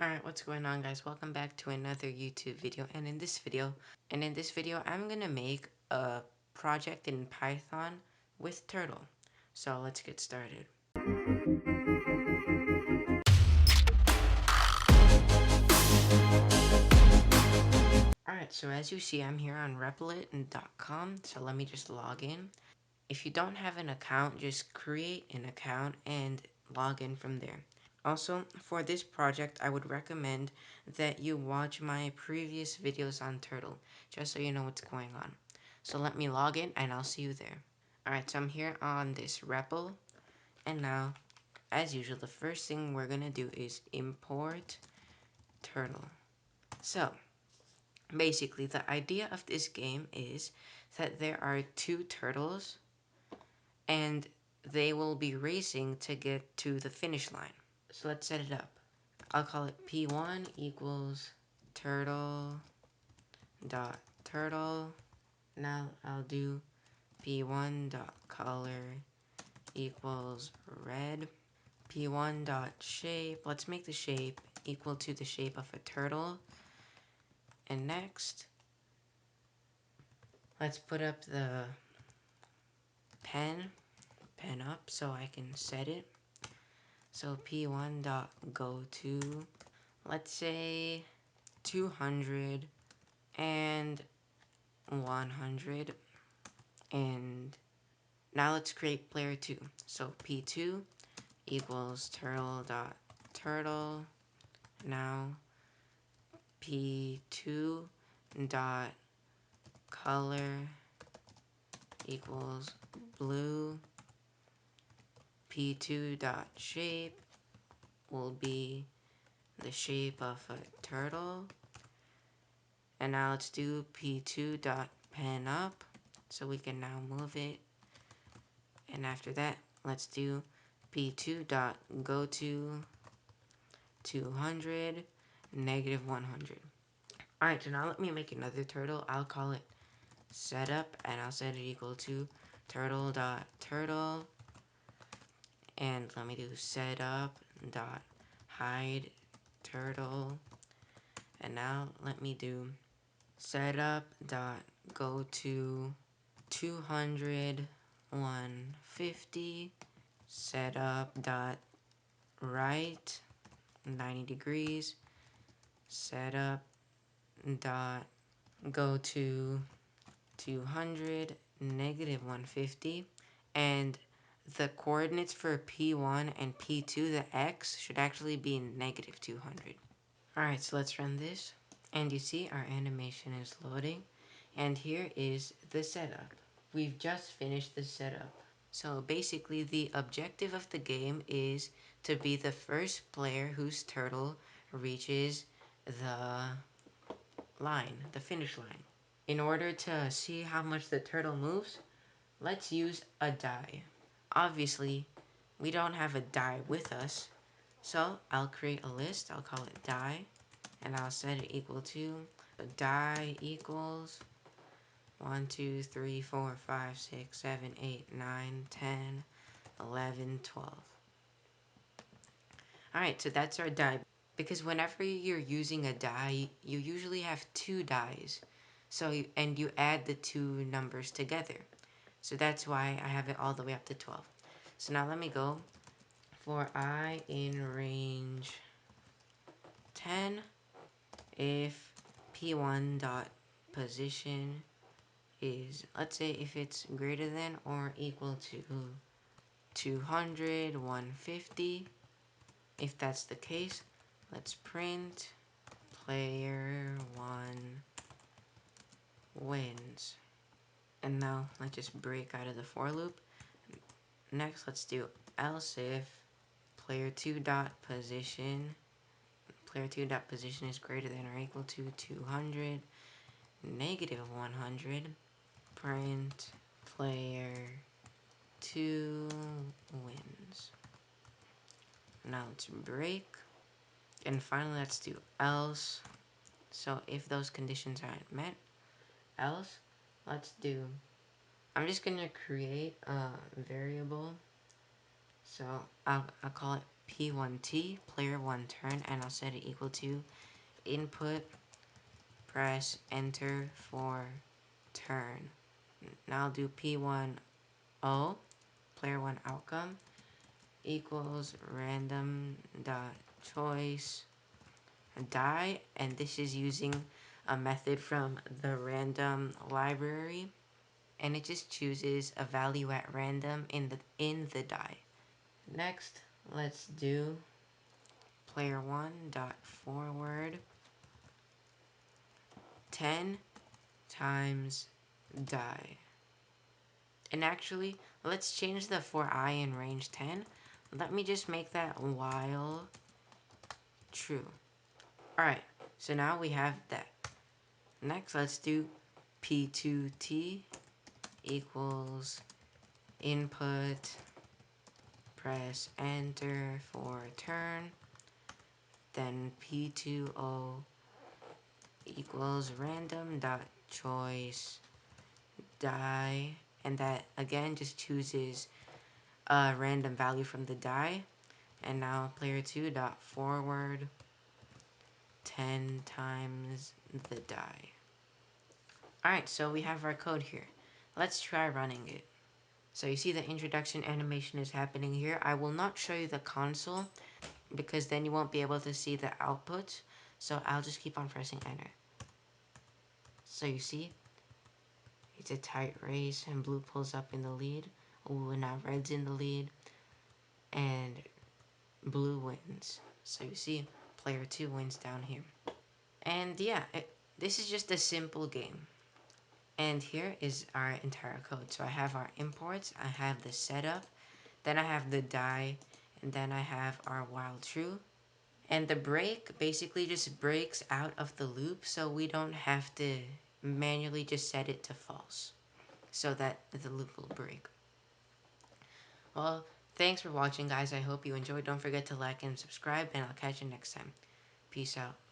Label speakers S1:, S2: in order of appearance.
S1: Alright, what's going on guys? Welcome back to another YouTube video, and in this video I'm gonna make a project in Python with Turtle. So let's get started. Alright, so as you see, I'm here on Replit.com, so let me just log in. If you don't have an account, just create an account and log in from there. Also, for this project, I would recommend that you watch my previous videos on Turtle, just so you know what's going on. So let me log in and I'll see you there. Alright, so I'm here on this REPL, and now, as usual, the first thing we're gonna do is import Turtle. So, basically, the idea of this game is that there are two turtles, and they will be racing to get to the finish line. So let's set it up. I'll call it P1 equals turtle dot turtle. Now I'll do P1 dot color equals red. P1 dot shape. Let's make the shape equal to the shape of a turtle. And next, let's put up the pen up so I can set it. So P1 dot go to, let's say 200 and 100. And now let's create player 2. So P2 equals turtle dot turtle. Now P2 dot color equals blue. P2 dot shape will be the shape of a turtle. And now let's do P2 dot pen up so we can now move it. And after that, let's do P2 dot go to 200 negative 100. Alright, so now let me make another turtle. I'll call it setup, and I'll set it equal to turtle dot turtle. And let me do setup dot hide turtle. And now let me do setup dot go to 200 150. Setup dot right 90 degrees. Setup dot go to 200 negative 150. And the coordinates for P1 and P2, the X, should actually be negative 200. Alright, so let's run this. And you see our animation is loading. And here is the setup. We've just finished the setup. So basically, the objective of the game is to be the first player whose turtle reaches the line, the finish line. In order to see how much the turtle moves, let's use a die. Obviously, we don't have a die with us, so I'll create a list. I'll call it die, and I'll set it equal to die equals 1, 2, 3, 4, 5, 6, 7, 8, 9, 10, 11, 12. Alright, so that's our die. Because whenever you're using a die, you usually have two dies. And you add the two numbers together. So that's why I have it all the way up to 12. So now let me go for I in range 10 if P1 dot position is, let's say if it's greater than or equal to 200 150. If that's the case, let's print player 1 wins. And now let's just break out of the for loop. Next, let's do else if player 2 dot position is greater than or equal to 200 negative 100. Print player 2 wins. Now let's break. And finally, let's do else. So if those conditions aren't met, else, let's do, I'm just gonna create a variable. So I'll call it P1T, player 1 turn, and I'll set it equal to input, press enter for turn. Now I'll do P1O, player 1 outcome, equals random dot choice die, and this is using a method from the random library, and it just chooses a value at random in the die. Next, let's do player 1 dot forward 10 times die. And actually, let's change the for I in range 10. Let me just make that while true. Alright, so now we have that. Next, let's do P2T equals input, press enter for turn, then P2O equals random dot choice die, and that again just chooses a random value from the die. And now player 2 dot forward 10 times the die. Alright, so we have our code here. Let's try running it. So you see the introduction animation is happening here. I will not show you the console because then you won't be able to see the output. So I'll just keep on pressing enter. So you see, it's a tight race and blue pulls up in the lead. Ooh, and now red's in the lead and blue wins. So you see, player 2 wins down here. And yeah, this is just a simple game. And here is our entire code. So I have our imports, I have the setup, then I have the die, and then I have our while true. And the break basically just breaks out of the loop, so we don't have to manually just set it to false so that the loop will break. Well, thanks for watching, guys. I hope you enjoyed. Don't forget to like and subscribe, and I'll catch you next time. Peace out.